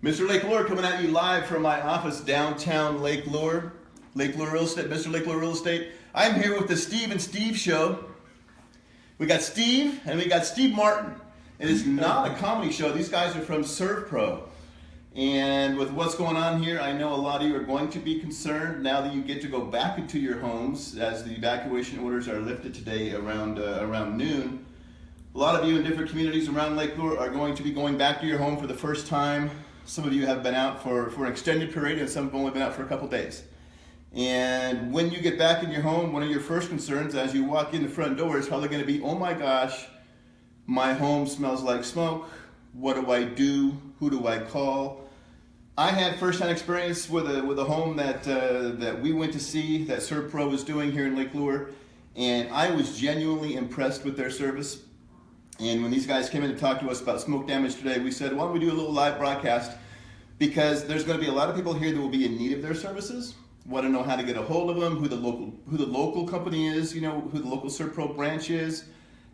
Mr. Lake Lure coming at you live from my office downtown Lake Lure Real Estate, Mr. Lake Lure Real Estate. I'm here with the Steve and Steve show. We got Steve and we got Steve Martin. It is not a comedy show. These guys are from Servpro. And with what's going on here, I know a lot of you are going to be concerned now that you get to go back into your homes as the evacuation orders are lifted today around noon. A lot of you in different communities around Lake Lure are going to be going back to your home for the first time. Some of you have been out for an extended period, and some have only been out for a couple days. And when you get back in your home, one of your first concerns as you walk in the front door is probably going to be, oh my gosh, my home smells like smoke. What do I do? Who do I call? I had first-hand experience with a home that we went to see that Servpro was doing here in Lake Lure, and I was genuinely impressed with their service. And when these guys came in to talk to us about smoke damage today, we said, why don't we do a little live broadcast? Because there's going to be a lot of people here that will be in need of their services, want to know how to get a hold of them, who the local company is, you know, who the local Servpro branch is.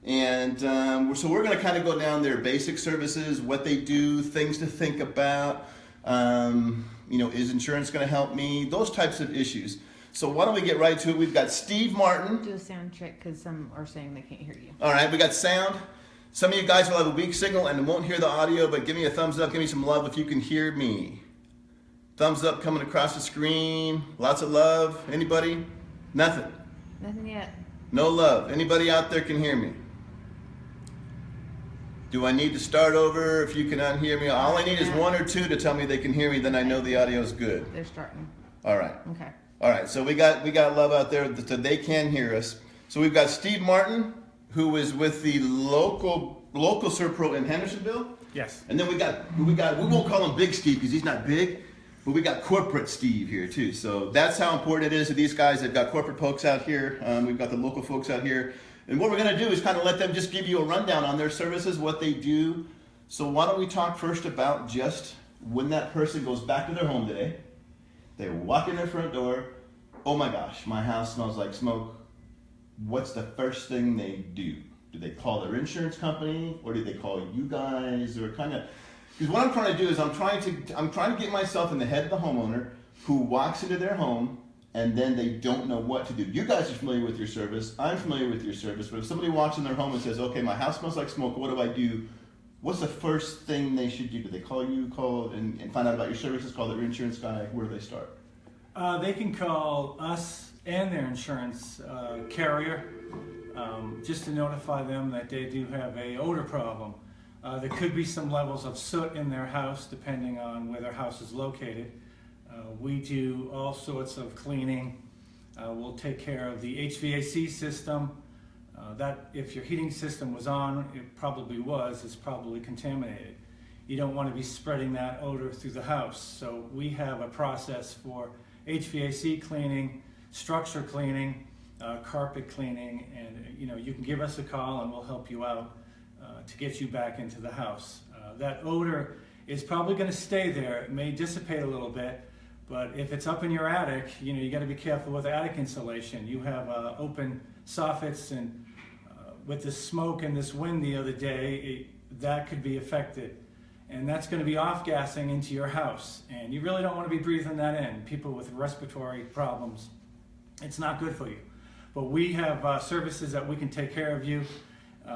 And so we're going to kind of go down their basic services, what they do, things to think about, you know, is insurance going to help me, those types of issues. So why don't we get right to it? We've got Steve Martin. Do a sound check because some are saying they can't hear you. All right, we got sound. Some of you guys will have a weak signal and won't hear the audio, but give me a thumbs up, give me some love if you can hear me. Thumbs up coming across the screen. Lots of love. Anybody? Nothing. Nothing yet. No love. Anybody out there can hear me? Do I need to start over if you can unhear me? All I need is one or two to tell me they can hear me, then I know the audio is good. They're starting. All right. Okay. All right, so we got love out there that they can hear us. So we've got Steve Martin, who is with the local Servpro in Hendersonville. Yes. And then we won't call him Big Steve because he's not big, but we got corporate Steve here too. So that's how important it is to these guys. They've got corporate folks out here. We've got the local folks out here. And what we're going to do is kind of let them just give you a rundown on their services, what they do. So why don't we talk first about just when that person goes back to their home today, they walk in their front door, oh my gosh, my house smells like smoke. What's the first thing they do? Do they call their insurance company, or do they call you guys, or kind of? Because what I'm trying to do is I'm trying to get myself in the head of the homeowner who walks into their home and then they don't know what to do. You guys are familiar with your service. I'm familiar with your service. But if somebody walks in their home and says, "Okay, my house smells like smoke. What do I do?" What's the first thing they should do? Do they call you, and find out about your services? Call their insurance guy. Where do they start? They can call us and their insurance carrier just to notify them that they do have a odor problem. There could be some levels of soot in their house depending on where their house is located. We do all sorts of cleaning. We'll take care of the HVAC system. That if your heating system was on, it probably was, it's probably contaminated. You don't want to be spreading that odor through the house. So we have a process for HVAC cleaning, structure cleaning, carpet cleaning, and you can give us a call and we'll help you out to get you back into the house. That odor is probably going to stay there. It may dissipate a little bit, but if it's up in your attic, you got to be careful with attic insulation. You have open soffits, and with the smoke and this wind the other day, that could be affected. And that's going to be off-gassing into your house. And you really don't want to be breathing that in. People with respiratory problems, it's not good for you. But we have services that we can take care of you.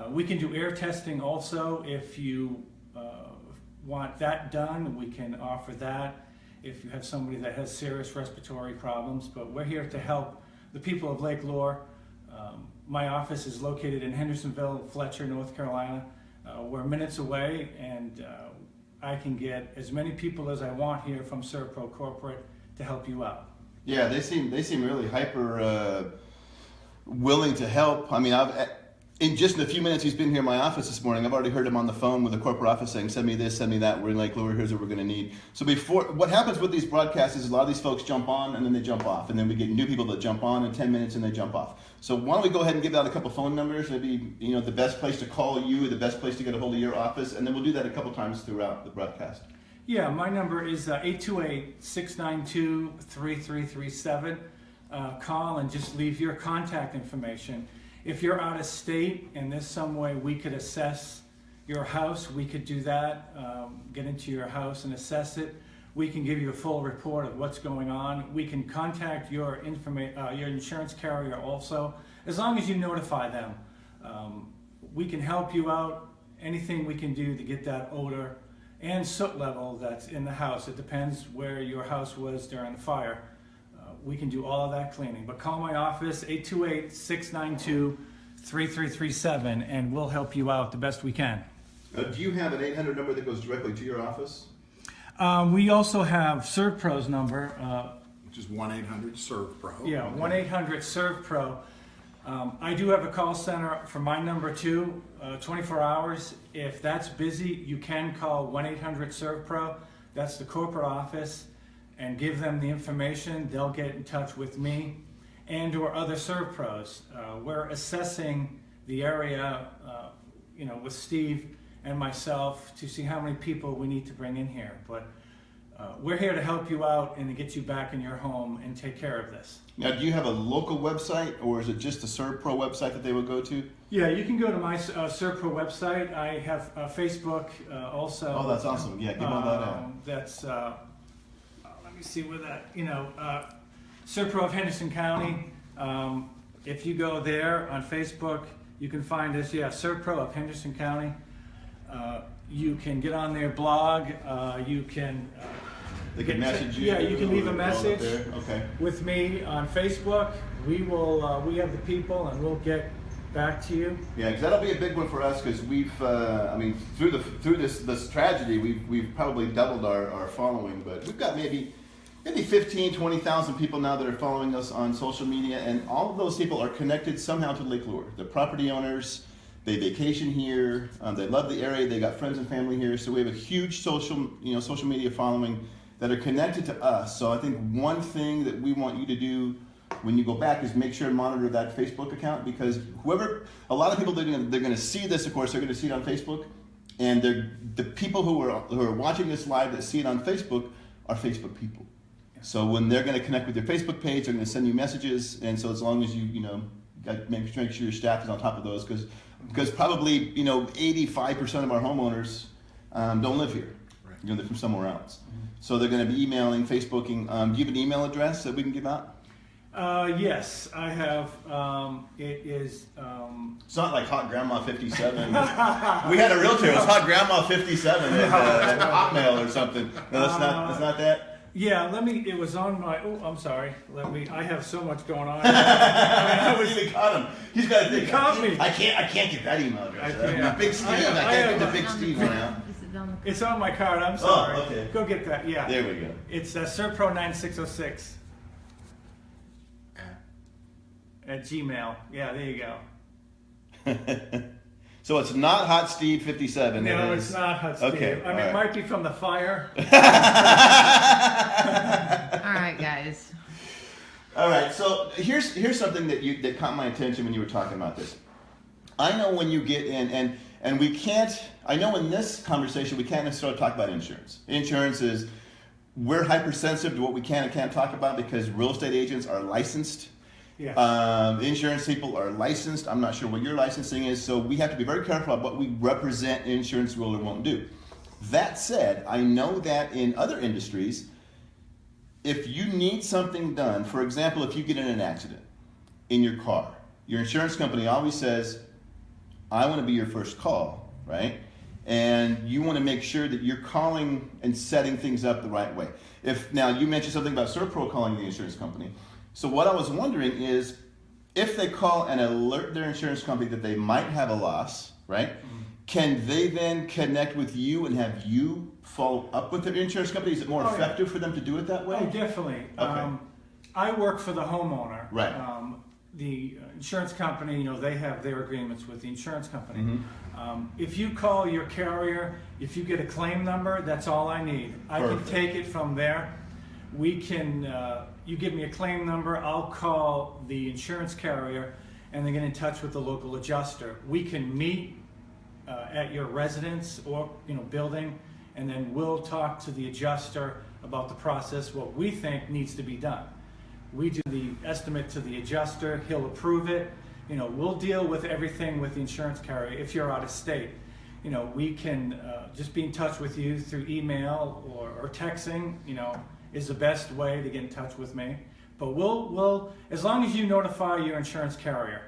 We can do air testing also. If you want that done, we can offer that. If you have somebody that has serious respiratory problems. But we're here to help the people of Lake Lure. My office is located in Hendersonville, Fletcher, North Carolina. We're minutes away, and I can get as many people as I want here from Servpro Corporate to help you out. Yeah, they seem really hyper willing to help. I mean, in just a few minutes he's been here in my office this morning, I've already heard him on the phone with the corporate office saying, send me this, send me that, we're in Lake Lure, here's what we're going to need. So what happens with these broadcasts is a lot of these folks jump on and then they jump off, and then we get new people that jump on in 10 minutes and they jump off. So why don't we go ahead and give out a couple phone numbers, maybe the best place to call you, the best place to get a hold of your office, and then we'll do that a couple times throughout the broadcast. Yeah, my number is 828-692-3337. Call and just leave your contact information. If you're out of state and there's some way we could assess your house, we could do that, get into your house and assess it. We can give you a full report of what's going on. We can contact your insurance carrier also, as long as you notify them. We can help you out, anything we can do to get that odor and soot level that's in the house. It depends where your house was during the fire. We can do all of that cleaning. But call my office, 828-692-3337, and we'll help you out the best we can. Do you have an 800 number that goes directly to your office? We also have Servpro's number. Which is 1-800-SERVPRO. Yeah, 1-800-SERVPRO. I do have a call center for my number too, 24 hours. If that's busy, you can call 1-800-SERVPRO. That's the corporate office, and give them the information. They'll get in touch with me and or other Servpros. We're assessing the area, with Steve and myself to see how many people we need to bring in here. But we're here to help you out and to get you back in your home and take care of this. Now, do you have a local website, or is it just the Servpro website that they would go to? Yeah, you can go to my Servpro website. I have Facebook also. Oh, that's awesome. Yeah, give them that out. That's, let me see where that, Servpro of Henderson County. If you go there on Facebook, you can find us, Servpro of Henderson County. You can get on their blog. You can... They can message you. Yeah, you can leave a message okay. with me on Facebook. We will. We have the people, and we'll get back to you. Yeah, because that'll be a big one for us. Because we've, through this tragedy, we've probably doubled our following. But we've got maybe 15,000, 20,000 people now that are following us on social media, and all of those people are connected somehow to Lake Lure. They're property owners. They vacation here. They love the area. They got friends and family here. So we have a huge social media following that are connected to us. So I think one thing that we want you to do when you go back is make sure and monitor that Facebook account, because a lot of people, they're going to see this, of course, they're going to see it on Facebook, and the people who are watching this live that see it on Facebook are Facebook people. So when they're going to connect with your Facebook page, they're going to send you messages, and so as long as you make sure your staff is on top of those, because probably 85% of our homeowners don't live here. Right. They're from somewhere else. So they're going to be emailing, Facebooking. Do you have an email address that we can give out? Yes, I have. It is. It's not like Hot Grandma 57. We had a realtor. It was Hot Grandma 57 at Hotmail or something. No, that's not. That's not that. Yeah, it was on my. Oh, I'm sorry. I have so much going on. We caught him. He's got to think. You caught me. I can't get that email address. Big Steve. I can't get the Big Steve one out. It's on my card. I'm sorry. Oh, okay. Go get that. Yeah. There we go. It's Servpro 9606 at Gmail. Yeah, there you go. So it's not Hot Steve 57. No, it's not Hot Steve. Okay. It might be from the fire. All right, guys. All right. So here's something that caught my attention when you were talking about this. I know when you get in, and we can't. I know in this conversation we can't necessarily talk about insurance. Insurance is, we're hypersensitive to what we can and can't talk about because real estate agents are licensed. Yes. Insurance people are licensed. I'm not sure what your licensing is, so we have to be very careful about what we represent insurance will or won't do. That said, I know that in other industries, if you need something done, for example, if you get in an accident in your car, your insurance company always says, I want to be your first call, right? And you want to make sure that you're calling and setting things up the right way. Now, you mentioned something about Servpro calling the insurance company. So what I was wondering is, if they call and alert their insurance company that they might have a loss, right? Mm-hmm. Can they then connect with you and have you follow up with their insurance company? Is it more effective for them to do it that way? Oh, definitely. Okay. I work for the homeowner. Right. The insurance company, they have their agreements with the insurance company. Mm-hmm. If you call your carrier, if you get a claim number, that's all I need. I can take it from there. We can, you give me a claim number, I'll call the insurance carrier and they get in touch with the local adjuster. We can meet at your residence or building, and then we'll talk to the adjuster about the process, what we think needs to be done. We do the estimate to the adjuster, he'll approve it. We'll deal with everything with the insurance carrier if you're out of state. we can just be in touch with you through email or texting, is the best way to get in touch with me. But we'll as long as you notify your insurance carrier,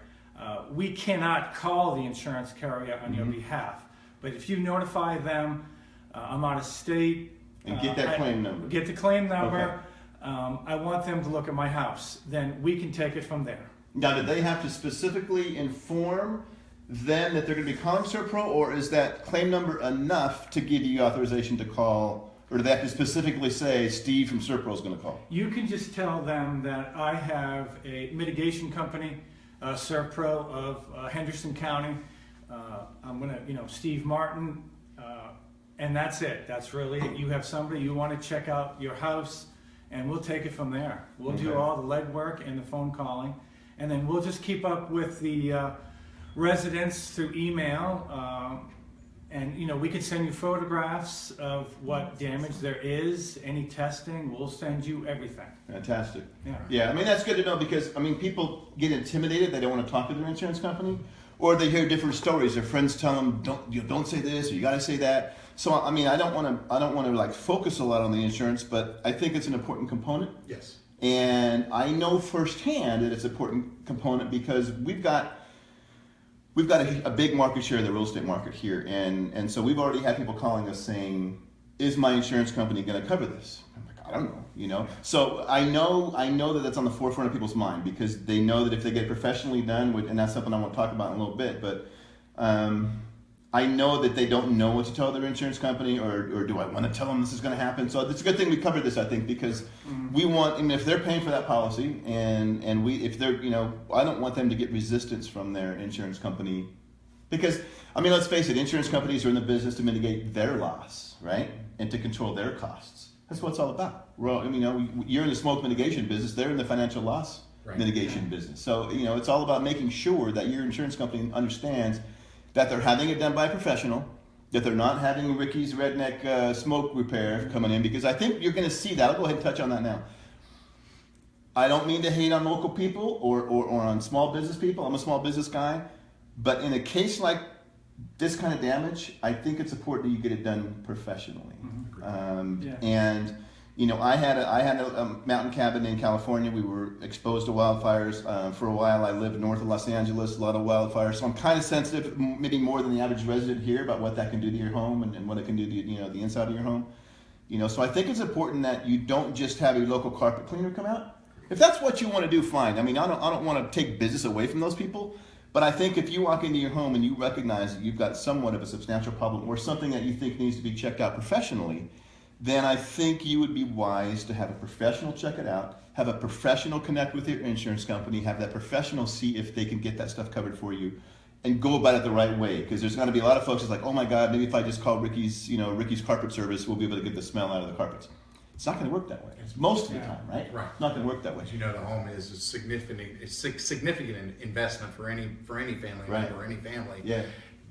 we cannot call the insurance carrier on your behalf. But if you notify them, I'm out of state. And get that claim number. Get the claim number. Okay. I want them to look at my house. Then we can take it from there. Now, do they have to specifically inform them that they're going to be calling Servpro, or is that claim number enough to give you authorization to call, or do they have to specifically say Steve from Servpro is going to call? You can just tell them that I have a mitigation company, Servpro of Henderson County. I'm going to, Steve Martin, and that's it. That's really it. You have somebody, you want to check out your house, and we'll take it from there. We'll do all the legwork and the phone calling, and then we'll just keep up with the residents through email. And we can send you photographs of what damage there is, any testing. We'll send you everything. Fantastic. Yeah. Yeah, that's good to know because, people get intimidated. They don't want to talk to their insurance company. Or they hear different stories. Their friends tell them, don't say this, or you got to say that. So, I don't want to like focus a lot on the insurance, but I think it's an important component. Yes. And I know firsthand that it's an important component because we've got a big market share of the real estate market here, and so we've already had people calling us saying, "Is my insurance company going to cover this?" I'm like, I don't know, So I know that that's on the forefront of people's mind because they know that if they get it professionally done, and that's something I want to talk about in a little bit, but I know that they don't know what to tell their insurance company, or do I want to tell them this is going to happen? So it's a good thing we covered this, I think, because we want, if they're paying for that policy, and if they're, I don't want them to get resistance from their insurance company, because, let's face it, insurance companies are in the business to mitigate their loss, right, and to control their costs. That's what it's all about. Well, you're in the smoke mitigation business; they're in the financial loss mitigation business. So it's all about making sure that your insurance company understands that they're having it done by a professional, that they're not having Ricky's redneck smoke repair coming in, because I think you're going to see that. I'll go ahead and touch on that now. I don't mean to hate on local people or on small business people. I'm a small business guy. But in a case like this kind of damage, I think it's important that you get it done professionally. And I had a mountain cabin in California. We were exposed to wildfires for a while. I lived north of Los Angeles, a lot of wildfires. So I'm kind of sensitive, maybe more than the average resident here, about what that can do to your home and what it can do to the inside of your home. So I think it's important that you don't just have a local carpet cleaner come out. If that's what you want to do, fine. I don't want to take business away from those people. But I think if you walk into your home and you recognize that you've got somewhat of a substantial problem or something that you think needs to be checked out professionally, then I think you would be wise to have a professional check it out, have a professional connect with your insurance company, have that professional see if they can get that stuff covered for you, and go about it the right way. Because there's going to be a lot of folks that's like, oh my God, maybe if I just call Ricky's carpet service, we'll be able to get the smell out of the carpets. It's not going to work that way. It's most of the time, right? Right. It's not going to work that way. As you know, the home is a significant investment for any family member or any family. Yeah.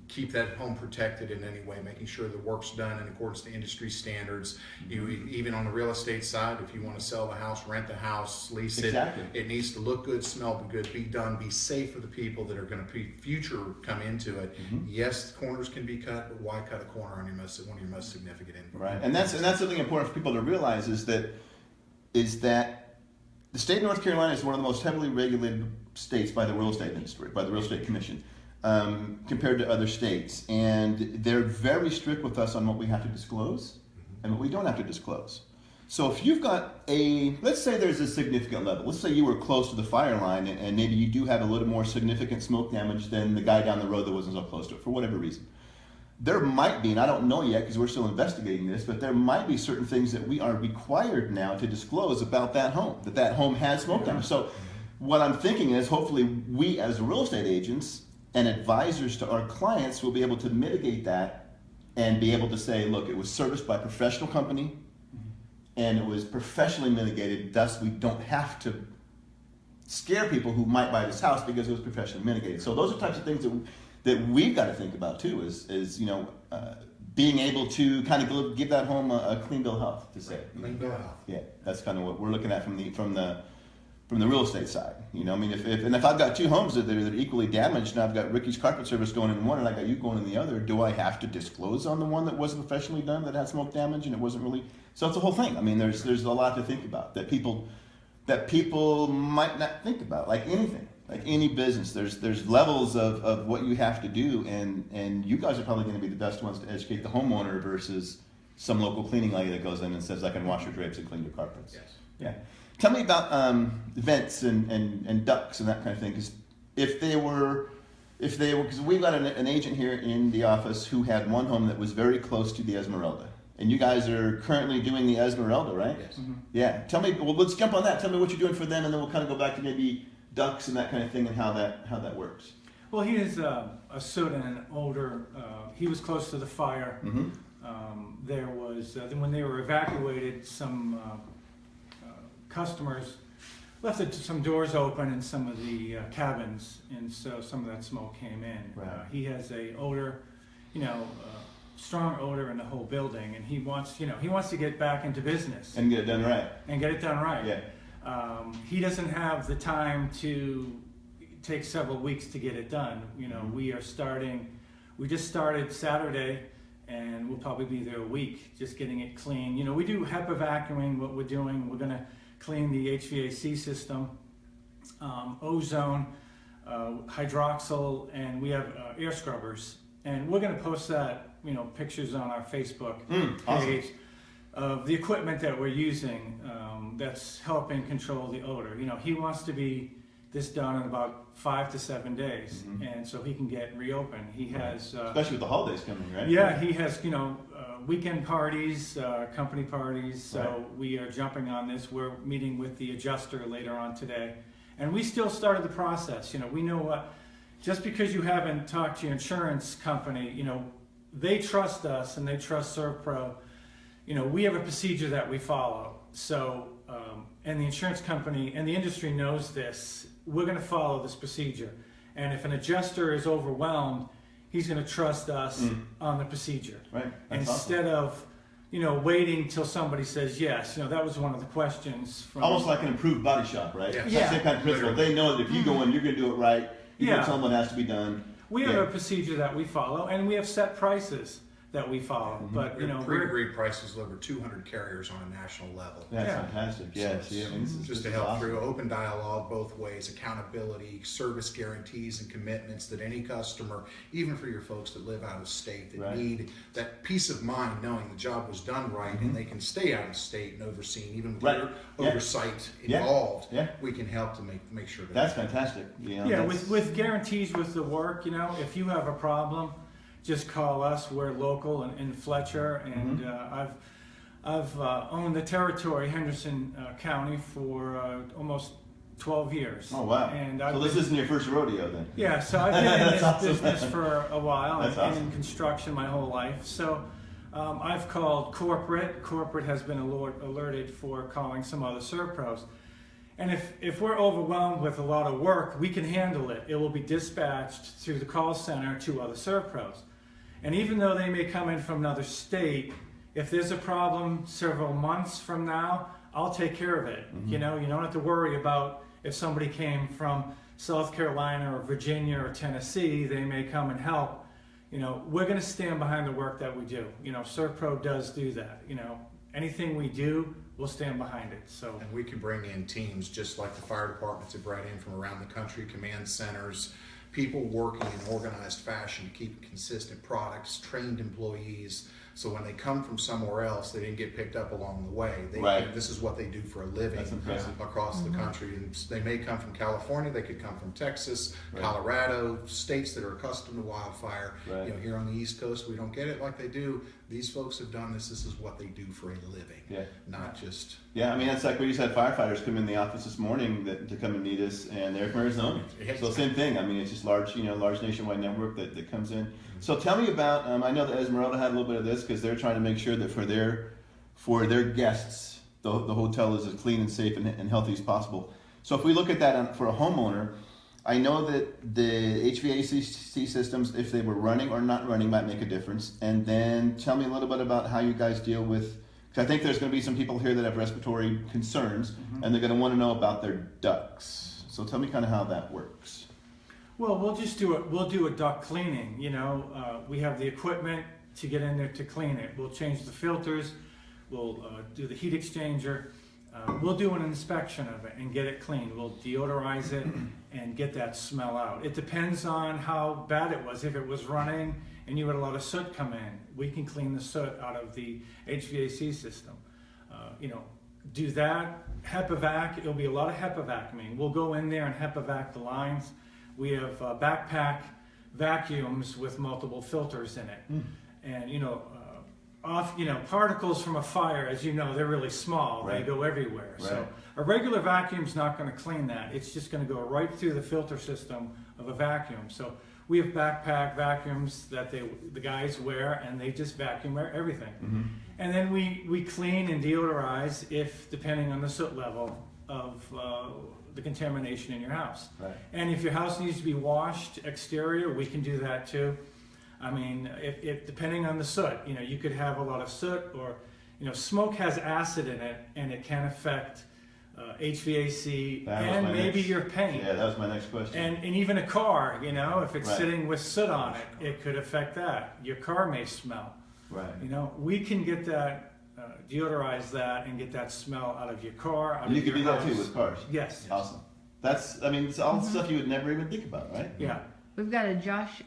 Keep that home protected in any way, making sure the work's done in accordance to industry standards. Even on the real estate side, if you want to sell the house, rent the house, lease Exactly. it needs to look good, smell good, be done, be safe for the people that are going to come into it. Yes, corners can be cut, but why cut a corner on one of your most significant inputs? Right, and that's something important for people to realize is that the state of North Carolina is one of the most heavily regulated states by the real estate industry, by the Real Estate Commission. Compared to other states, and they're very strict with us on what we have to disclose and what we don't have to disclose. So if you've got let's say there's a significant level, let's say you were close to the fire line and maybe you do have a little more significant smoke damage than the guy down the road that wasn't so close to it for whatever reason. There might be, and I don't know yet because we're still investigating this, but there might be certain things that we are required now to disclose about that home has smoke damage. So what I'm thinking is hopefully we as real estate agents and advisors to our clients will be able to mitigate that and be able to say, look, it was serviced by a professional company and it was professionally mitigated, thus we don't have to scare people who might buy this house because it was professionally mitigated. So those are types of things that we've got to think about too, is being able to kind of give that home a clean bill of health, to say. Clean bill of health. Yeah, that's kind of what we're looking at from from the real estate side. You know, I mean, if I've got two homes that are equally damaged, and I've got Ricky's Carpet Service going in one, and I got you going in the other, do I have to disclose on the one that wasn't professionally done, that had smoke damage, and it wasn't really? So it's a whole thing. I mean, there's a lot to think about that people might not think about, like anything, like any business. There's levels of what you have to do, and you guys are probably going to be the best ones to educate the homeowner versus some local cleaning lady that goes in and says, I can wash your drapes and clean your carpets. Yes. Yeah. Tell me about vents and ducts and that kind of thing. Because if they were, because we've got an agent here in the office who had one home that was very close to the Esmeralda. And you guys are currently doing the Esmeralda, right? Yes. Mm-hmm. Yeah. Tell me, well, let's jump on that. Tell me what you're doing for them, and then we'll kind of go back to maybe ducts and that kind of thing and how that works. Well, he has a soot and an odor. He was close to the fire. Mm-hmm. There was, when they were evacuated, some customers left some doors open in some of the cabins, and so some of that smoke came in. Right. He has a odor, strong odor in the whole building, and he wants to get back into business And get it done right. and get it done right. Yeah. He doesn't have the time to take several weeks to get it done. We just started Saturday, and we'll probably be there a week just getting it clean. We do HEPA vacuuming. What we're doing, we're going to clean the HVAC system, ozone, hydroxyl, and we have air scrubbers. And we're going to post that, pictures on our Facebook awesome. page of the equipment that we're using that's helping control the odor. He wants to be this done in about 5 to 7 days, and so he can get reopened. He has, especially with the holidays coming, right? yeah, he has, weekend parties, company parties. So Right. we are jumping on this. We're meeting with the adjuster later on today, and we still started the process. We know what. Just because you haven't talked to your insurance company, they trust us and they trust Servpro. We have a procedure that we follow. So, and the insurance company and the industry knows this. We're going to follow this procedure. And if an adjuster is overwhelmed, he's going to trust us on the procedure. Right. That's Instead of, waiting till somebody says yes. That was one of the questions. From, almost like an improved body shop, right? Yeah. It's Yeah. the same kind of principle. They know that if you go in, you're going to do it right. You know Yeah. someone has to be done. We have Yeah. a procedure that we follow, and we have set prices that we follow. But, We have we're, pre-agreed prices of over 200 carriers on a national level. That's Yeah. fantastic. So Yeah. it's See, I mean, this is just to help through open dialogue both ways, accountability, service guarantees and commitments that any customer, even for your folks that live out of state, that Right. need that peace of mind knowing the job was done right and they can stay out of state and overseen, even with Right. your Yeah. oversight Yeah. involved, Yeah. we can help to make sure that That's fantastic. You know, yeah, that's- with guarantees with the work, if you have a problem, just call us. We're local in Fletcher, and I've owned the territory, Henderson County, for almost 12 years. Oh wow! And so I've this been- isn't your first rodeo then? Yeah, so I've been in That's this awesome. business for a while That's and awesome. in construction my whole life. So I've called corporate. Corporate has been alerted for calling some other Servpros. And if we're overwhelmed with a lot of work, we can handle it. It will be dispatched through the call center to other Servpros. And even though they may come in from another state, if there's a problem several months from now, I'll take care of it. You don't have to worry about if somebody came from South Carolina or Virginia or Tennessee, they may come and help. We're going to stand behind the work that we do. Servpro does do that. Anything we do, we'll stand behind it. So, and we can bring in teams just like the fire departments have brought in from around the country, command centers, people working in organized fashion to keep consistent products, trained employees. So when they come from somewhere else, they didn't get picked up along the way. Right. This is what they do for a living That's impressive. across the country. And they may come from California, they could come from Texas, Right. Colorado, states that are accustomed to wildfire. Right. Here on the East Coast, we don't get it like they do. These folks have done this. This is what they do for a living, Yeah. not just... Yeah, I mean, it's like we just had firefighters come in the office this morning to come and meet us, and they're from Arizona. So same thing. I mean, it's just large nationwide network that comes in. So tell me about. I know that Esmeralda had a little bit of this because they're trying to make sure that for their guests, the hotel is as clean and safe and healthy as possible. So if we look at that for a homeowner, I know that the HVAC systems, if they were running or not running, might make a difference. And then tell me a little bit about how you guys deal with. So I think there's going to be some people here that have respiratory concerns, and they're going to want to know about their ducts. So tell me kind of how that works. Well, we'll do a duct cleaning. You know, we have the equipment to get in there to clean it. We'll change the filters. We'll do the heat exchanger. We'll do an inspection of it and get it cleaned. We'll deodorize it and get that smell out. It depends on how bad it was. If it was running and you had a lot of soot come in, we can clean the soot out of the HVAC system. You know, do that. HEPA-vac, it'll be a lot of HEPA-vacuuming. We'll go in there and HEPA-vac the lines. We have backpack vacuums with multiple filters in it. And, you know, particles from a fire, as you know, they're really small. Right. They go everywhere. Right. So a regular vacuum's not going to clean that. It's just going to go right through the filter system of a vacuum. So we have backpack vacuums that the guys wear, and they just vacuum everything. And then we clean and deodorize if, depending on the soot level of the contamination in your house. Right. And if your house needs to be washed exterior, we can do that too. I mean, if depending on the soot, you know, you could have a lot of soot, or, you know, smoke has acid in it, and it can affect HVAC and maybe your paint. Yeah, that was my next question. And even a car, you know, if it's Right. sitting with soot on it, it could affect that. Your car may smell. Right. You know, we can get that, deodorize that, and get that smell out of your car, out You of can your do that house. too with cars. Yes. Awesome. That's, I mean, it's all stuff you would never even think about, right? Yeah. We've got a Josh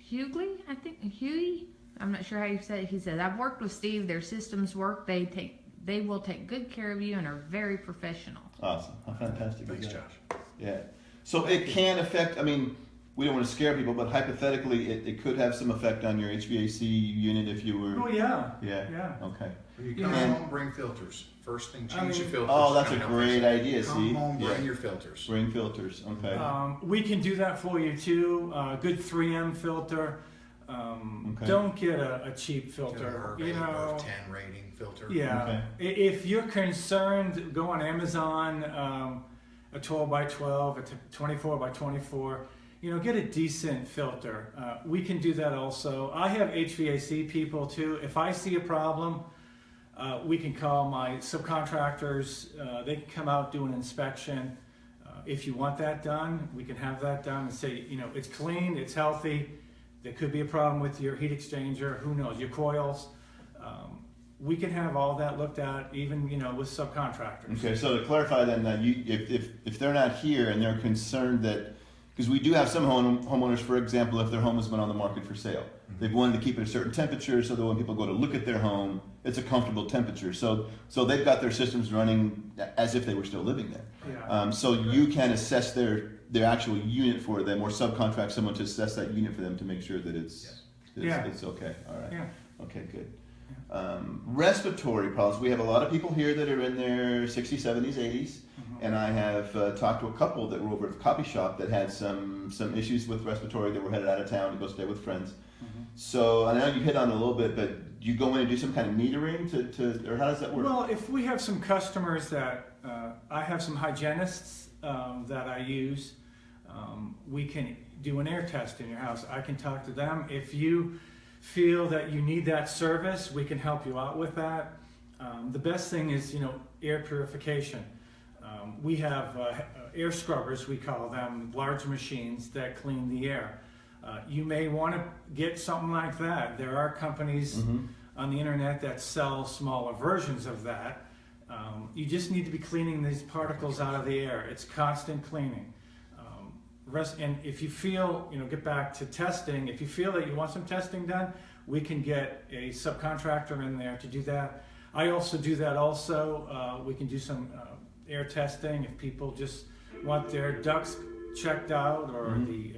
Hughley, I think, Huey. I'm not sure how you say it. He said, "I've worked with Steve. Their systems work. They will take good care of you and are very professional." Awesome. How fantastic Thanks, is that? Josh. Yeah. So it can affect, I mean, we don't want to scare people, but hypothetically, it could have some effect on your HVAC unit if you were. Oh, yeah. Yeah. Yeah. Okay. When you come And- home, bring filters. First thing, I change mean- your filters. Oh, that's a Coming out great first. idea. Come See? home, bring Yeah. your filters. Bring filters. Okay. We can do that for you too. Good 3M filter. Okay. Don't get a cheap Get filter. a You know. above 10 rating filter. Yeah. Okay. If you're concerned, go on Amazon. A 12 by 12, a 24 by 24. You know, get a decent filter. We can do that also. I have HVAC people too. If I see a problem, we can call my subcontractors. They can come out, do an inspection. If you want that done, we can have that done and say, you know, it's clean, it's healthy. There could be a problem with your heat exchanger. Who knows? Your coils. We can have all that looked at, even, you know, with subcontractors. Okay, so to clarify then, that if they're not here and they're concerned that, because we do have some homeowners, for example, if their home has been on the market for sale, they've wanted to keep it a certain temperature so that when people go to look at their home, it's a comfortable temperature. So they've got their systems running as if they were still living there. Yeah. So you can assess their actual unit for them, or subcontract someone to assess that unit for them to make sure that it's okay. All right. Yeah. Okay, good. Respiratory problems. We have a lot of people here that are in their 60s, 70s, 80s, and I have talked to a couple that were over at the coffee shop that had some issues with respiratory. That were headed out of town to go stay with friends. So I know you hit on it a little bit, but you go in and do some kind of metering to or how does that work? Well, if we have some customers that I have some hygienists that I use, we can do an air test in your house. I can talk to them. If you feel that you need that service, we can help you out with that. The best thing is, you know, air purification. We have air scrubbers, we call them, large machines that clean the air. You may want to get something like that. There are companies on the internet that sell smaller versions of that. You just need to be cleaning these particles out of the air. It's constant cleaning. And if you feel, you know, get back to testing, if you feel that you want some testing done, we can get a subcontractor in there to do that. I also do that also. We can do some air testing if people just want their ducts checked out, or the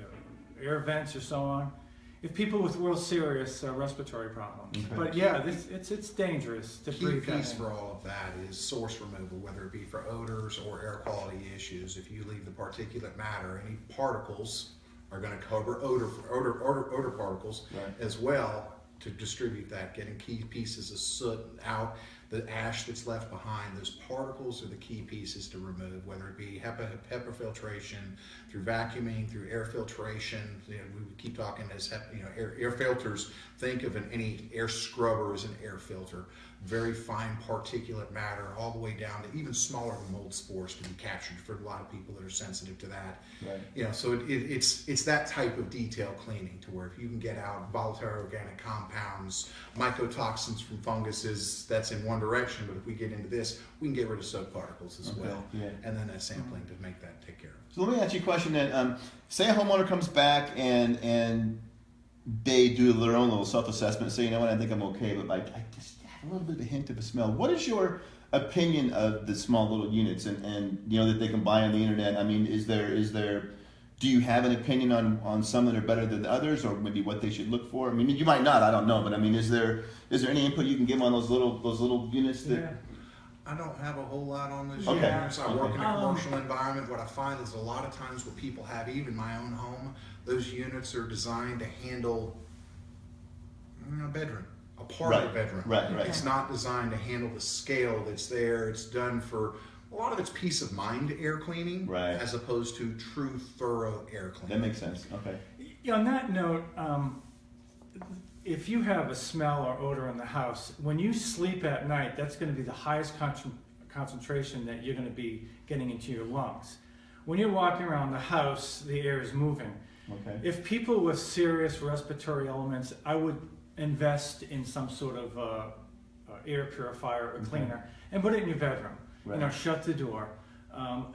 air vents or so on. If people with real serious respiratory problems. Okay. But yeah, it's dangerous to Key breathe that piece in. for all of that is source removal, whether it be for odors or air quality issues. If you leave the particulate matter, any particles are going to cover odor particles Right. as well, to distribute that, getting key pieces of soot out, the ash that's left behind. Those particles are the key pieces to remove, whether it be HEPA filtration, through vacuuming, through air filtration. You know, we keep talking as air filters. Think of any air scrubber as an air filter. very fine particulate matter, all the way down to even smaller than mold spores to be captured for a lot of people that are sensitive to that. Right. You know, so it's that type of detail cleaning to where if you can get out volatile organic compounds, mycotoxins from funguses, that's in one direction, but if we get into this, we can get rid of soap particles as well. Yeah. And then that sampling to make that take care of it. So let me ask you a question then. Say a homeowner comes back and they do their own little self-assessment, say, you know what, I think I'm okay, but I just have a little bit of a hint of a smell. What is your opinion of the small little units and you know that they can buy on the internet? I mean, is there do you have an opinion on some that are better than others, or maybe what they should look for? I mean, you might not, I don't know, but I mean, is there any input you can give on those little units that? Yeah. I don't have a whole lot on those Okay. units. I work in a Okay. commercial environment. What I find is a lot of times what people have, even my own home, those units are designed to handle a bedroom, a part of the bedroom. Right. It's not designed to handle the scale that's there. It's done for a lot of it's peace of mind air cleaning, Right. as opposed to true thorough air cleaning. That makes sense. Okay. Yeah, on that note, if you have a smell or odor in the house, when you sleep at night, that's going to be the highest concentration that you're going to be getting into your lungs. When you're walking around the house, the air is moving. Okay. If people with serious respiratory elements, I would invest in some sort of air purifier or cleaner and put it in your bedroom. Right. You know, shut the door.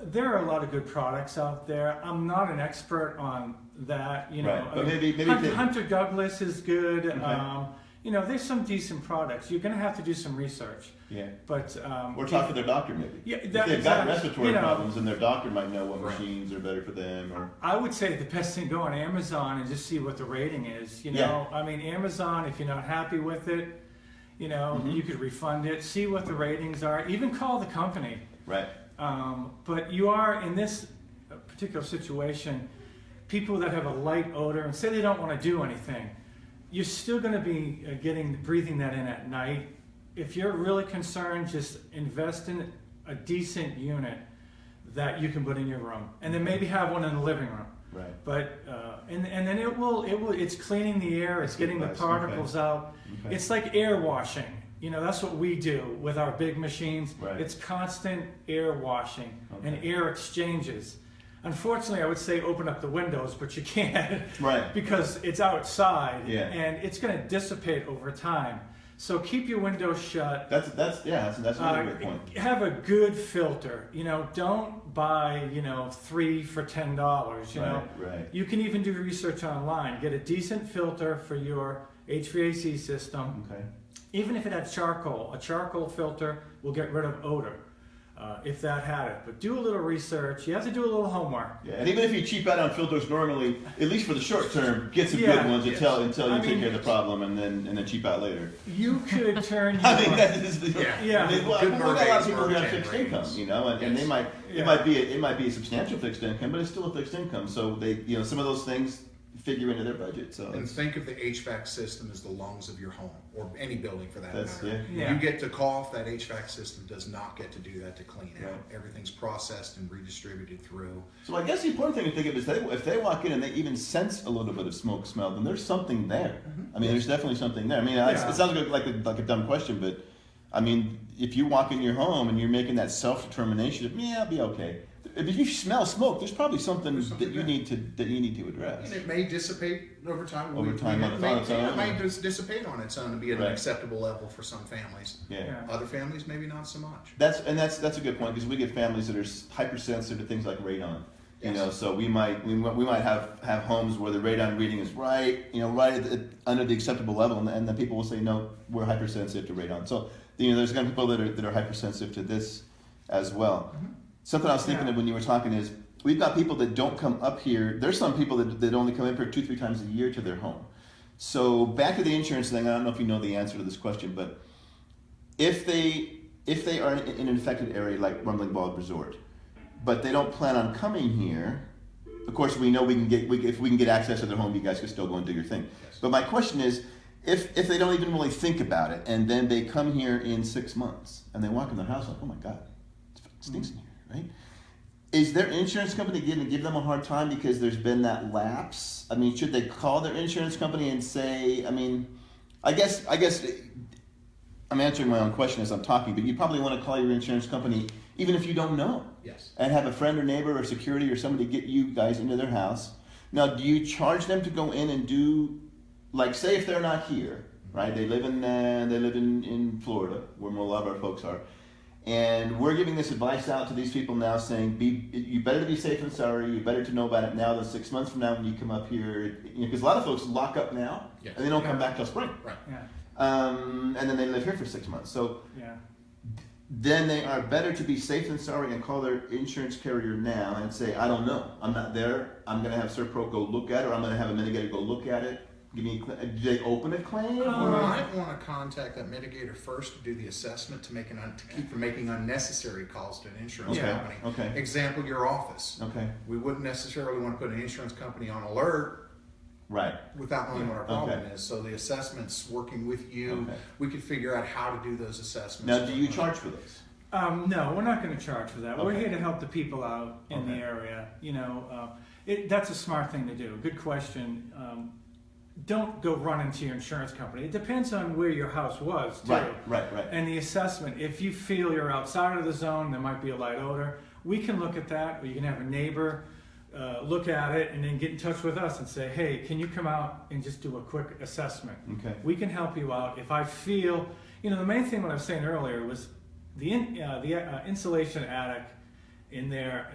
There are a lot of good products out there. I'm not an expert on that, you know. Right. But maybe Hunter Douglas is good. Okay. You know, there's some decent products. You're going to have to do some research. Yeah. But Or talk to their doctor maybe. Yeah, If that, they've got exactly. respiratory You know, problems, and their doctor might know what Right. machines are better for them. Or I would say the best thing, go on Amazon and just see what the rating is. You know, I mean, Amazon, if you're not happy with it, you know, you could refund it. See what the ratings are. Even call the company. right. But you are in this particular situation, people that have a light odor and say they don't want to do anything, you're still going to be breathing that in at night. If you're really concerned, just invest in a decent unit that you can put in your room, and then maybe have one in the living room. Right. But and then it will it's cleaning the air, it's getting the Nice. particles out. Okay. It's like air washing. You know, that's what we do with our big machines. Right. It's constant air washing and Okay. air exchanges. Unfortunately, I would say open up the windows, but you can't. Right. Because it's outside, Yeah. and it's going to dissipate over time. So keep your windows shut. That's another great point. Have a good filter. You know, don't buy 3 for $10. You know, Right. you can even do research online. Get a decent filter for your HVAC system. Okay. Even if it had charcoal, a charcoal filter will get rid of odor if that had it. But do a little research. You have to do a little homework. Yeah, and even if you cheap out on filters normally, at least for the short term, get some Yeah. good ones until you I take mean, care of the problem, and then cheap out later. You could turn your... I mean, that is the, Yeah. I mean, well, Good we got a lot of mermaids, people who have merchant fixed ratings. income, you know, and they might Yeah. it might be a substantial fixed income, but it's still a fixed income. So they some of those things figure into their budget. So And think of the HVAC system as the lungs of your home, or any building for that That's- matter. yeah. When you get to cough, that HVAC system does not get to do that to clean out. Right. Everything's processed and redistributed through. So I guess the important thing to think of is if they walk in and they even sense a little bit of smoke smell, then there's something there. I mean, there's definitely something there. I mean, Yeah. it sounds like a dumb question, but I mean, if you walk in your home and you're making that self-determination of, I'll be okay. If you smell smoke, there's probably something There's something that you need to address. And it may dissipate over time. Over time on its own. It may just dissipate on its own and be at an Right. acceptable level for some families. Yeah. Yeah. Other families, maybe not so much. That's a good point because we get families that are hypersensitive to things like radon. You Yes. know, so we might have homes where the radon reading is right under the acceptable level, and then people will say no, we're hypersensitive to radon. So there's going to be people that are hypersensitive to this as well. Mm-hmm. Something I was thinking of when you were talking is we've got people that don't come up here. There's some people that only come up here 2-3 times a year to their home. So back to the insurance thing. I don't know if you know the answer to this question, but if they are in an infected area like Rumbling Bog Resort, but they don't plan on coming here, of course we know if we can get access to their home, you guys can still go and do your thing. Yes. But my question is, if they don't even really think about it, and then they come here in 6 months and they walk in their house like, oh my God, it stinks in here, right? Is their insurance company going to give them a hard time because there's been that lapse? I mean, should they call their insurance company and say, I mean, I guess I'm answering my own question as I'm talking, but you probably want to call your insurance company even if you don't know. Yes. And have a friend or neighbor or security or somebody get you guys into their house. Now, do you charge them to go in and do, like, say if they're not here, right? They live in Florida, where a lot of our folks are, and we're giving this advice out to these people now, saying, you better to be safe than sorry. You better to know about it now than 6 months from now when you come up here, because a lot of folks lock up now Yes. and they don't come back till spring, Right. Yeah. and then they live here for 6 months. So. Yeah. Then they are better to be safe than sorry and call their insurance carrier now and say, I don't know, I'm not there, I'm going to have Servpro go look at it, or I'm going to have a mitigator go look at it. Give me, do they open a claim? You might want to contact that mitigator first to do the assessment to keep from making unnecessary calls to an insurance Okay, company. okay. Example, your office. Okay, We wouldn't necessarily want to put an insurance company on alert right. without knowing what our problem Okay. is. So the assessments, working with you, Okay. we could figure out how to do those assessments. Now, do you charge for this? No, we're not going to charge for that. We're Okay. here to help the people out in the Okay. area. That's a smart thing to do. Good question. Don't go run into your insurance company. It depends on where your house was, too. Right. And the assessment, if you feel you're outside of the zone, there might be a light odor, we can look at that, or you can have a neighbor look at it and then get in touch with us and say, hey, can you come out and just do a quick assessment? Okay. We can help you out. If I feel, the main thing what I was saying earlier was the insulation attic in there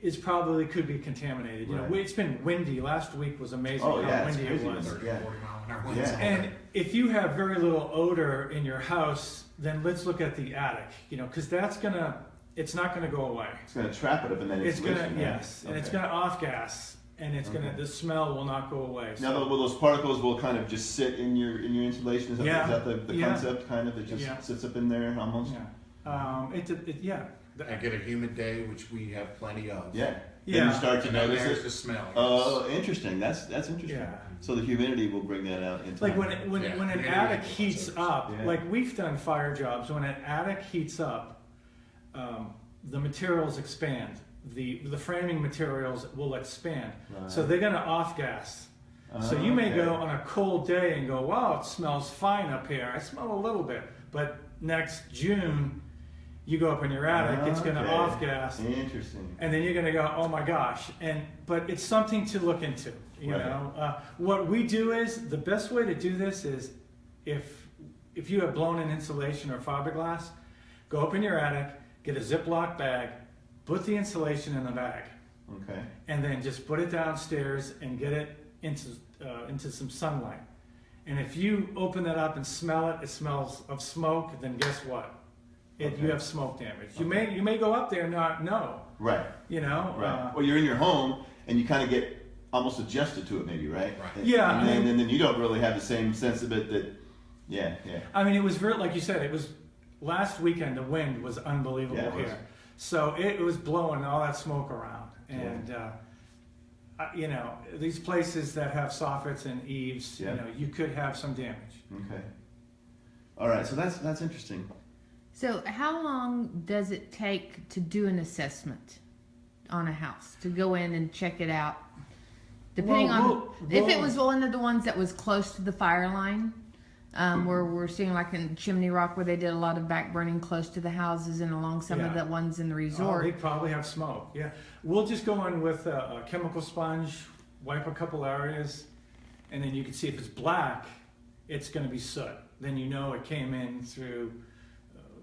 is probably could be contaminated. Right. It's been windy. Last week was amazing Oh, yeah, how it's windy crazy it was. 30, Yeah. 40 mile an hour winds. Yeah. And if you have very little odor in your house, then let's look at the attic, because it's not gonna go away. It's going to trap it up in that It's insulation. gonna, right? yes, and it's Okay. gonna off gas, and it's gonna, Okay. the smell will not go away. Now, will those particles will kind of just sit in your insulation? Is that, Yeah. is that the Yeah. concept, kind of? It just Yeah. sits up in there almost? Yeah. I get a humid day, which we have plenty of. Yeah. Then Yeah. you start to And then notice there's it. the smell. Oh, interesting. That's interesting. Yeah. So the humidity will bring that out in time. Like when an Yeah. attic heats up, Yeah. like we've done fire jobs, when an attic heats up, the materials expand. The framing materials will expand. So Right. they're gonna off gas. So you may Okay. go on a cold day and go, wow, it smells fine up here. I smell a little bit. But next June, you go up in your attic, it's gonna Okay. off gas. Interesting. And then you're going to go, oh my gosh! But it's something to look into. Right. What we do is the best way to do this is if you have blown-in insulation or fiberglass, go up in your attic, get a Ziploc bag, put the insulation in the bag, Okay. and then just put it downstairs and get it into some sunlight. And if you open that up and smell it, it smells of smoke. Then guess what? You Okay. have smoke damage. You may go up there and not know. Right. Right. Well, you're in your home and you kind of get almost adjusted to it, maybe, right? Right. Yeah, And then you don't really have the same sense of it that, yeah. I mean, it was very, like you said, it was last weekend. The wind was unbelievable Yeah, it was. here, so it was blowing all that smoke around, and these places that have soffits and eaves, Yeah. you could have some damage. Okay. All right. So that's interesting. So how long does it take to do an assessment on a house, to go in and check it out? Depending if it was one of the ones that was close to the fire line, where we're seeing like in Chimney Rock where they did a lot of back burning close to the houses and along some of Yeah. the ones in the Oh, resort. they probably have smoke. Yeah, we'll just go in with a chemical sponge, wipe a couple areas, and then you can see if it's black, it's going to be soot. Then you know it came in through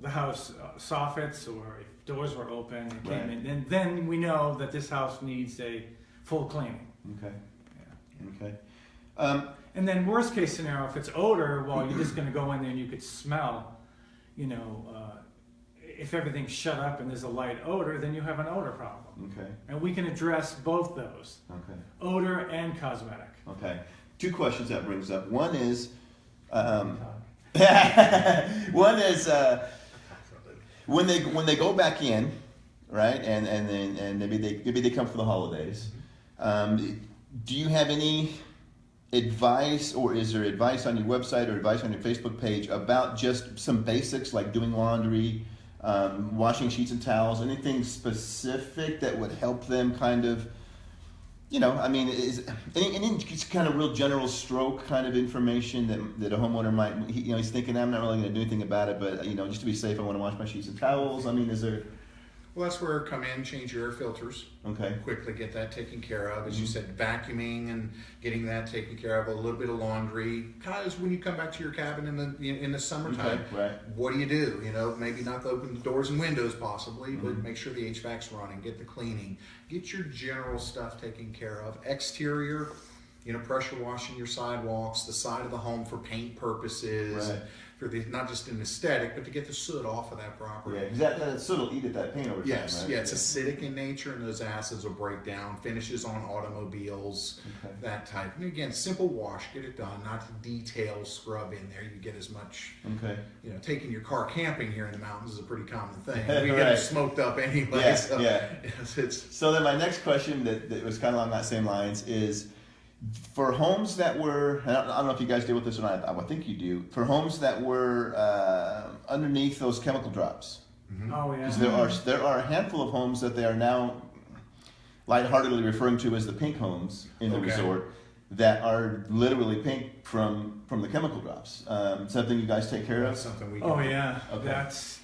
the house soffits, or if doors were open, it came Right. in. And then we know that this house needs a full cleaning. Okay. Yeah. Okay. And then worst case scenario, if it's odor, well, you're just going to go in there and you could smell, if everything's shut up and there's a light odor, then you have an odor problem. Okay. And we can address both those, Okay. odor and cosmetic. Okay. Two questions that brings up. One is, one is when they go back in, right? And maybe they come for the holidays. Do you have any advice, or is there advice on your website or advice on your Facebook page about just some basics like doing laundry, washing sheets and towels, anything specific that would help them kind of, you know, I mean, is any kind of real general stroke kind of information that a homeowner might, you know, he's thinking, I'm not really going to do anything about it, but, you know, just to be safe, I want to wash my sheets and towels. I mean, is there... Well, that's where come in, change your air filters. Okay. Quickly get that taken care of. As you said, vacuuming and getting that taken care of. A little bit of laundry. Because when you come back to your cabin in the summertime, right. What do? You know, maybe not open the doors and windows possibly, but make sure the HVAC's running. Get the cleaning. Get your general stuff taken care of. Exterior, you know, pressure washing your sidewalks, the side of the home for paint purposes. Right. For the, not just an aesthetic, but to get the soot off of that property. Yeah, because that soot will eat at that paint over time, Yes, right? yeah, it's acidic in nature, and those acids will break down. Finishes on automobiles, Okay. that type. And again, simple wash, get it done. Not to detail scrub in there. You get as much. Okay. You know, taking your car camping here in the mountains is a pretty common thing. We Right. get it smoked up anyway. Yeah, so yeah. It's So then my next question that was kind of along that same lines is, for homes that were, I don't know if you guys deal with this or not, I think you do, for homes that were underneath those chemical drops. Oh yeah. Because there are a handful of homes that they are now lightheartedly referring to as the pink homes in the Okay. resort that are literally pink from the chemical drops. Something you guys take care that's of? something we can Oh yeah. Okay. That's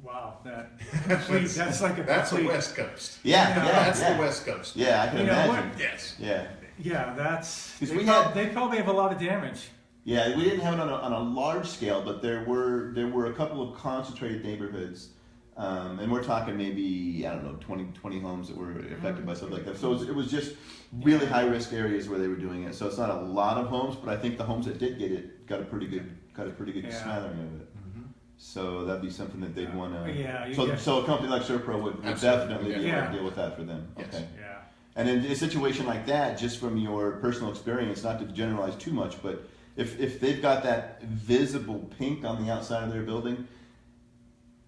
wow. That That's, that's like a that's the complete, West Coast. Yeah, Yeah, yeah, That's yeah. the West Coast. Yeah, I can You know imagine. what? Yes. Yeah. Yeah, that's. 'Cause They, we they probably have a lot of damage. Yeah, we didn't have it on a large scale, but there were a couple of concentrated neighborhoods, and we're talking maybe, I don't know, 20 homes that were affected by something like that. So it was just really high risk areas where they were doing it. So it's not a lot of homes, but I think the homes that did get it got a pretty good Yeah. smattering of it. So that'd be something that they'd want to. Yeah, you So get- so a company like Servpro would Absolutely. definitely be able Yeah. to deal with that for them. Yes. Okay. Yeah. And in a situation like that, just from your personal experience, not to generalize too much, but if they've got that visible pink on the outside of their building,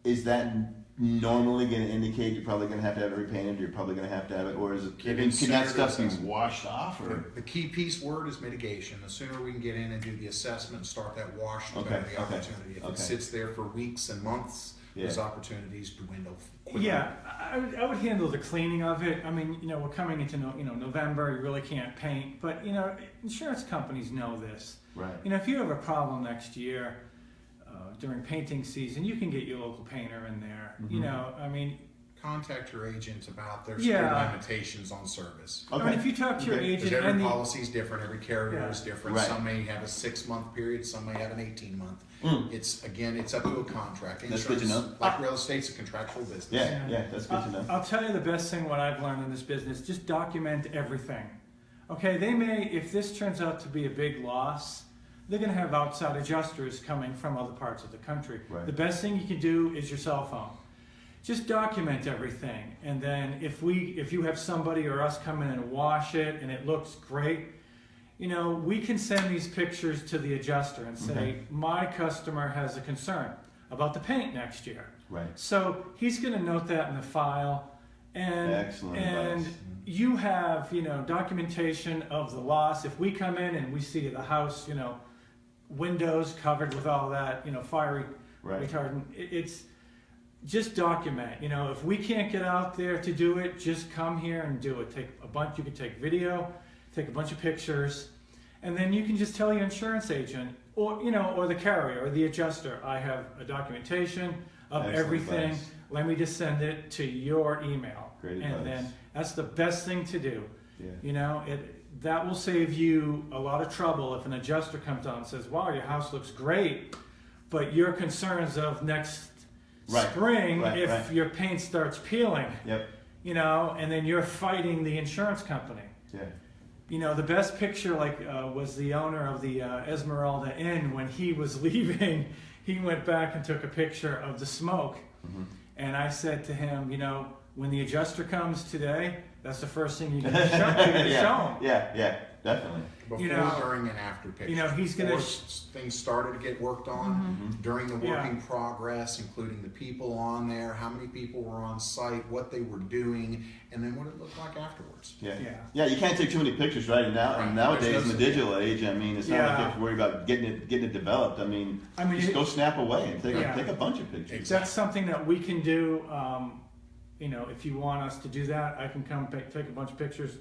is that normally going to indicate you're probably going to have it repainted, you're probably going to have it, or is it, Get can in that sooner stuff to be assess. washed off? Or The key piece word is mitigation. The sooner we can get in and do the assessment and start that wash, the Okay, better the okay, opportunity. If okay. it sits there for weeks and months, Yeah. those opportunities dwindle quickly. Yeah, I would handle the cleaning of it. I mean, you know, we're coming into November. You really can't paint, but you know, insurance companies know this. right. You know, if you have a problem next year during painting season, you can get your local painter in there. You know, I mean, Contact your agent about their Yeah. limitations on service. I mean, Okay. if you talk to your Okay. agent Because every and the policy is different, every carrier Yeah. is different. Right. Some may have a 6-month period, some may have an 18-month. It's up to a contract. That's good to know. Like real estate's a contractual business. Yeah, that's good to know. I'll tell you the best thing what I've learned in this business, just document everything. Okay, they may, if this turns out to be a big loss, they're gonna have outside adjusters coming from other parts of the country. Right. The best thing you can do is your cell phone. Just document everything, and then if you have somebody or us come in and wash it and it looks great, you know, we can send these pictures to the adjuster and say, Okay. my customer has a concern about the paint next year. Right. So he's going to note that in the file, and Excellent and advice. you have, you know, documentation of the loss. If we come in and we see the house, you know, windows covered with all that, you know, fiery Right. retardant, it's just document. You know, if we can't get out there to do it, just come here and do it. Take a bunch. You can take video, take a bunch of pictures, and then you can just tell your insurance agent, or you know, or the carrier or the adjuster, I have a documentation of Excellent everything. advice. Let me just send it to your email. Great and advice. then that's the best thing to do. Yeah. You know, that will save you a lot of trouble if an adjuster comes on and says, "Wow, your house looks great," but your concerns of next Right, spring right, if right. your paint starts peeling, Yep. you know, and then you're fighting the insurance company. Yeah. You know, the best picture was the owner of the Esmeralda Inn when he was leaving. He went back and took a picture of the smoke, and I said to him, you know, when the adjuster comes today, that's the first thing you're going to show him. Yeah, definitely. Before, You know, during, and after pictures. you know, he's gonna Before things started to get worked on, during the working progress, including the people on there, how many people were on site, what they were doing, and then what it looked like afterwards. Yeah. Yeah. Yeah, you can't take too many pictures, right? And now, Right. and nowadays There's in no the digital age, I mean, it's not like you have to worry about getting it developed. I mean, just go snap away and take a bunch of pictures. That's something that we can do. if you want us to do that, I can come take a bunch of pictures.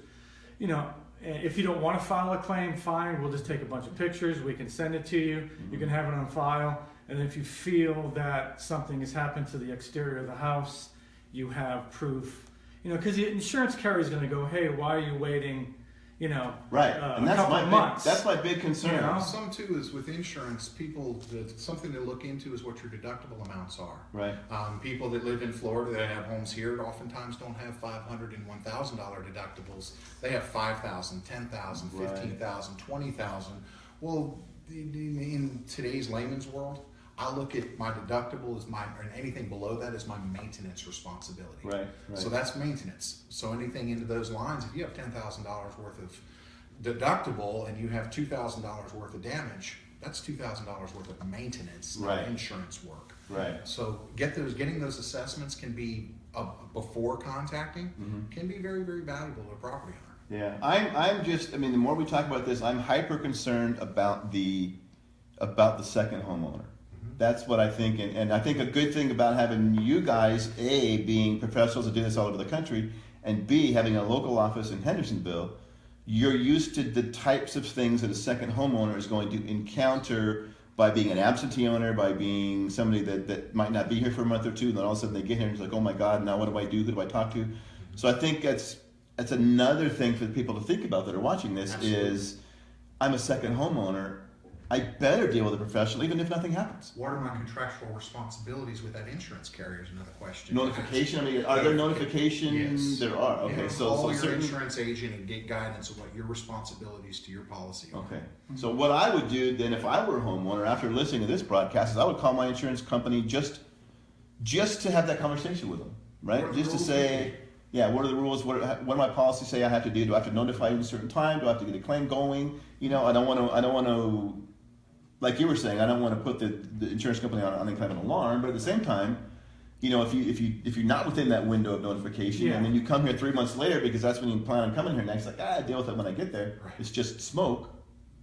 And if you don't want to file a claim, fine. We'll just take a bunch of pictures. We can send it to you. Mm-hmm. You can have it on file. And if you feel that something has happened to the exterior of the house, you have proof. Because the insurance carrier is going to go, hey, why are you waiting? Right, and a couple of months. That's my big concern. Some too is with insurance, something to look into is what your deductible amounts are. Right. People that live in Florida that have homes here oftentimes don't have $500 and $1,000 deductibles. They have $5,000, $10,000, $15,000, $20,000. Well, in today's layman's world, I look at my deductible as and anything below that is my maintenance responsibility. Right. So that's maintenance. So anything into those lines, if you have $10,000 worth of deductible and you have $2,000 worth of damage, that's $2,000 worth of maintenance, not insurance work. Right. So getting those assessments can be before contacting can be very, very valuable to a property owner. Yeah, I'm just. the more we talk about this, I'm hyper concerned about the second homeowner. That's what I think, and I think a good thing about having you guys, A, being professionals that do this all over the country, and B, having a local office in Hendersonville, you're used to the types of things that a second homeowner is going to encounter by being an absentee owner, by being somebody that might not be here for a month or two, and then all of a sudden they get here and it's like, oh my God, now what do I do? Who do I talk to? So I think that's another thing for the people to think about that are watching this. Absolutely. Is I'm a second homeowner. I better deal with a professional even if nothing happens. What are my contractual responsibilities with that insurance carrier is another question. Notification? Are there notifications? Yes. There are. Okay, call your insurance agent and get guidance of what your responsibilities to your policy are. Okay. So what I would do then if I were a homeowner after listening to this broadcast is I would call my insurance company just to have that conversation with them, right? Just to say, yeah, what are the rules? What do my policies say I have to do? Do I have to notify you at a certain time? Do I have to get a claim going? I don't want to. Like you were saying, I don't want to put the insurance company on any kind of an alarm, but at the same time, if you're not within that window of notification, and then you come here 3 months later because that's when you plan on coming here next, like deal with it when I get there. Right. It's just smoke,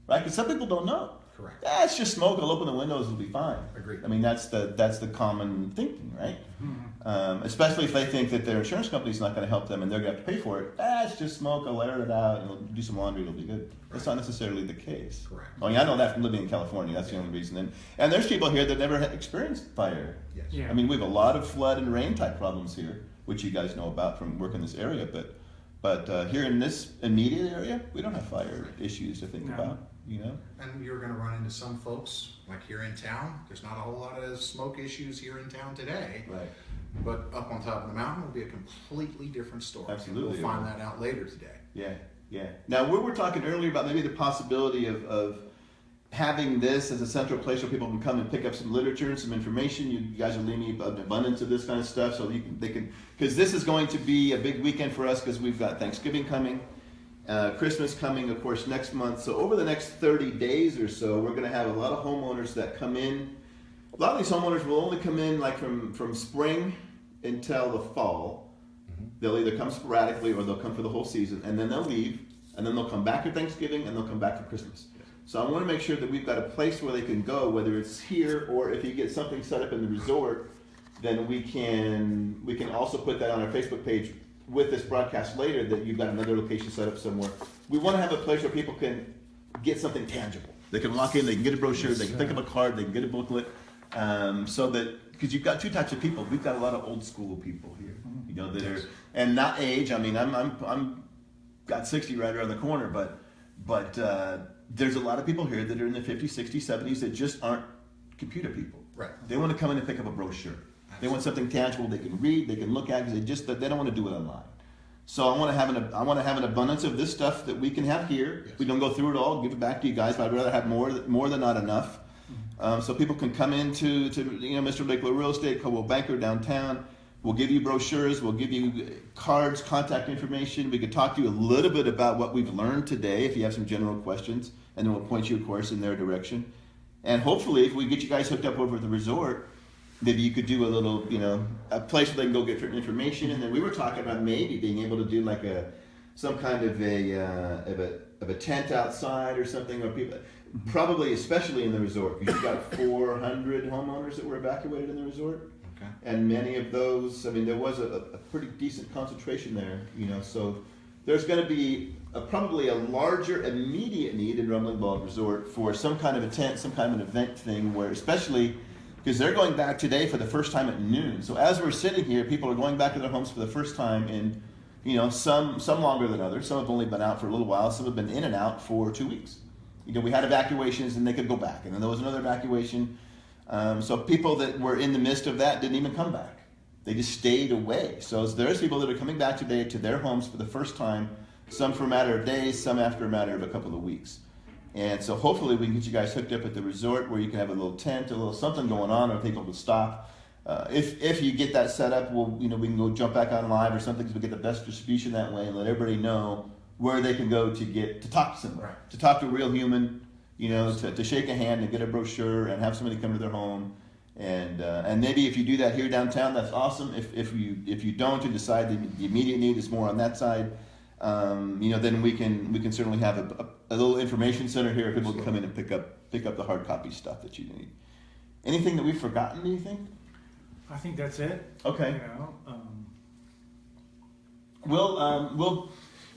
right? Because some people don't know. Correct. It's just smoke. I'll open the windows. It'll be fine. Agreed. That's the common thinking, right? Mm-hmm. Especially if they think that their insurance company's not going to help them and they're going to have to pay for it. It's just smoke. I'll air it out and I'll do some laundry. It'll be good. Right. That's not necessarily the case. Correct. I know that from living in California. That's the only reason. And there's people here that never experienced fire. Yes. Yeah. We have a lot of flood and rain type problems here, which you guys know about from working this area. But here in this immediate area, we don't have fire issues to think about. And you're going to run into some folks, like here in town, there's not a whole lot of smoke issues here in town today. Right. But up on top of the mountain will be a completely different story. Absolutely. And we'll find that out later today. Yeah. Now, we were talking earlier about maybe the possibility of having this as a central place where people can come and pick up some literature and some information. You guys are leaving me an abundance of this kind of stuff so they can, because this is going to be a big weekend for us because we've got Thanksgiving coming. Christmas coming, of course, next month. So over the next 30 days or so, we're going to have a lot of homeowners that come in. A lot of these homeowners will only come in like from spring until the fall. Mm-hmm. They'll either come sporadically or they'll come for the whole season, and then they'll leave, and then they'll come back for Thanksgiving, and they'll come back for Christmas. Yes. So I want to make sure that we've got a place where they can go, whether it's here or if you get something set up in the resort, then we can also put that on our Facebook page with this broadcast later that you've got another location set up somewhere. We want to have a place where people can get something tangible. They can walk in, they can get a brochure, they can pick up a card, they can get a booklet, so that, because you've got two types of people. We've got a lot of old school people here, that are, and not age. I'm got 60 right around the corner, but there's a lot of people here that are in the 50s, 60s, 70s that just aren't computer people. Right. They want to come in and pick up a brochure. They want something tangible they can read, they can look at, because they don't want to do it online. So I want to have an abundance of this stuff that we can have here. Yes. We don't go through it all, give it back to you guys, but I'd rather have more than not enough. So people can come into Mr. Lake Lure Real Estate, Coldwell Banker downtown. We'll give you brochures, we'll give you cards, contact information. We could talk to you a little bit about what we've learned today if you have some general questions, and then we'll point you, of course, in their direction. And hopefully, if we get you guys hooked up over at the resort, maybe you could do a little, a place where they can go get information. And then we were talking about maybe being able to do like some kind of a tent outside or something, or people, probably especially in the resort, because you've got 400 homeowners that were evacuated in the resort. Okay. And many of those, I mean, there was a pretty decent concentration there, so there's going to be probably a larger immediate need in Rumbling Bog Resort for some kind of a tent, some kind of an event thing where, especially because they're going back today for the first time at noon. So as we're sitting here, people are going back to their homes for the first time in, some longer than others. Some have only been out for a little while. Some have been in and out for 2 weeks. We had evacuations and they could go back. And then there was another evacuation. So people that were in the midst of that didn't even come back. They just stayed away. So there's people that are coming back today to their homes for the first time, some for a matter of days, some after a matter of a couple of weeks. And so hopefully we can get you guys hooked up at the resort where you can have a little tent, a little something going on, or people will stop. If you get that set up, we can go jump back on live or something, because we get the best distribution that way and let everybody know where they can go to talk to someone, Right. to talk to a real human, to shake a hand and get a brochure and have somebody come to their home. And maybe if you do that here downtown, that's awesome. If you don't and decide the immediate need is more on that side, then we can certainly have a little information center here. People can come in and pick up the hard copy stuff that you need. Anything that we've forgotten? Do you think? I think that's it. Okay.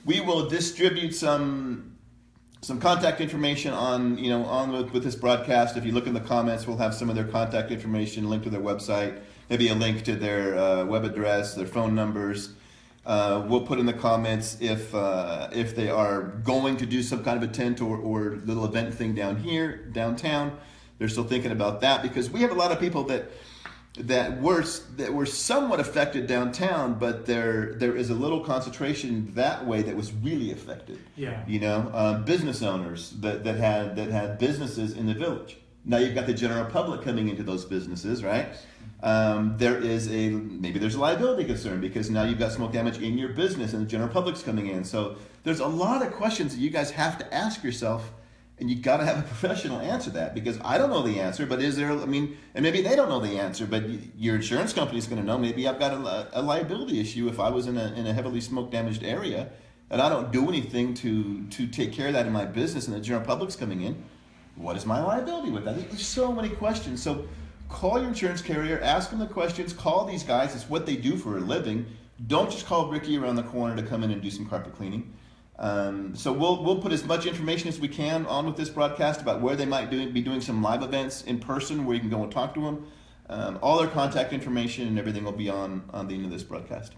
We will distribute some contact information on with this broadcast. If you look in the comments, we'll have some of their contact information, link to their website, maybe a link to their web address, their phone numbers. We'll put in the comments if they are going to do some kind of a tent or little event thing downtown. They're still thinking about that, because we have a lot of people that were somewhat affected downtown, but there is a little concentration that way that was really affected. Yeah. Business owners that had businesses in the village. Now you've got the general public coming into those businesses, right? Maybe there's a liability concern because now you've got smoke damage in your business and the general public's coming in. So there's a lot of questions that you guys have to ask yourself, and you got to have a professional answer that, because I don't know the answer, but and maybe they don't know the answer, but your insurance company's going to know. Maybe I've got a liability issue if I was in a heavily smoke damaged area and I don't do anything to take care of that in my business and the general public's coming in. What is my liability with that? There's so many questions. So call your insurance carrier, ask them the questions, call these guys. It's what they do for a living. Don't just call Ricky around the corner to come in and do some carpet cleaning. So we'll put as much information as we can on with this broadcast about where they might be doing some live events in person where you can go and talk to them. All their contact information and everything will be on the end of this broadcast.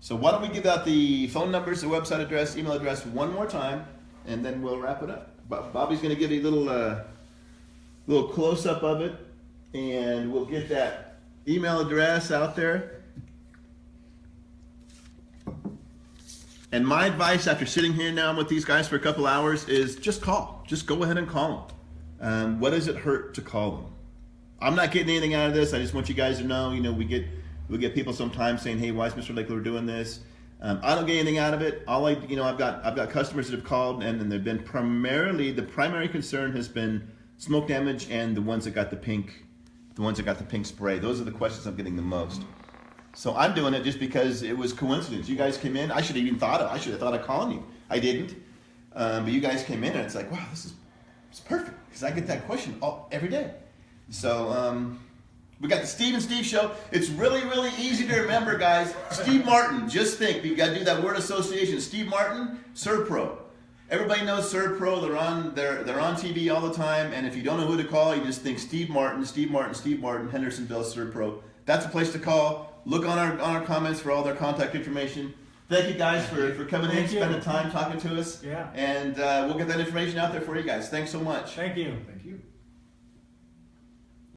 So why don't we give out the phone numbers, the website address, email address one more time, and then we'll wrap it up. Bobby's going to give you a little close-up of it, and we'll get that email address out there. And my advice after sitting here now with these guys for a couple hours is just call. Just go ahead and call them. What does it hurt to call them? I'm not getting anything out of this. I just want you guys to know, we get people sometimes saying, hey, why is Mr. Lakeler doing this? I don't get anything out of it. I've got customers that have called, and they've been the primary concern has been smoke damage and the ones that got the pink spray. Those are the questions I'm getting the most. So I'm doing it just because it was coincidence. You guys came in. I should have thought of calling you. I didn't. But you guys came in, and it's like, wow, it's perfect, because I get that question every day. So we got the Steve and Steve show. It's really, really easy to remember, guys. Steve Martin. Just think, you got to do that word association. Steve Martin, Servpro. Everybody knows Servpro. They're on TV all the time. And if you don't know who to call, you just think Steve Martin, Hendersonville, Servpro. That's a place to call. Look on our comments for all their contact information. Thank you guys for coming in, spending time talking to us. Yeah. And we'll get that information out there for you guys. Thanks so much. Thank you. Thank you.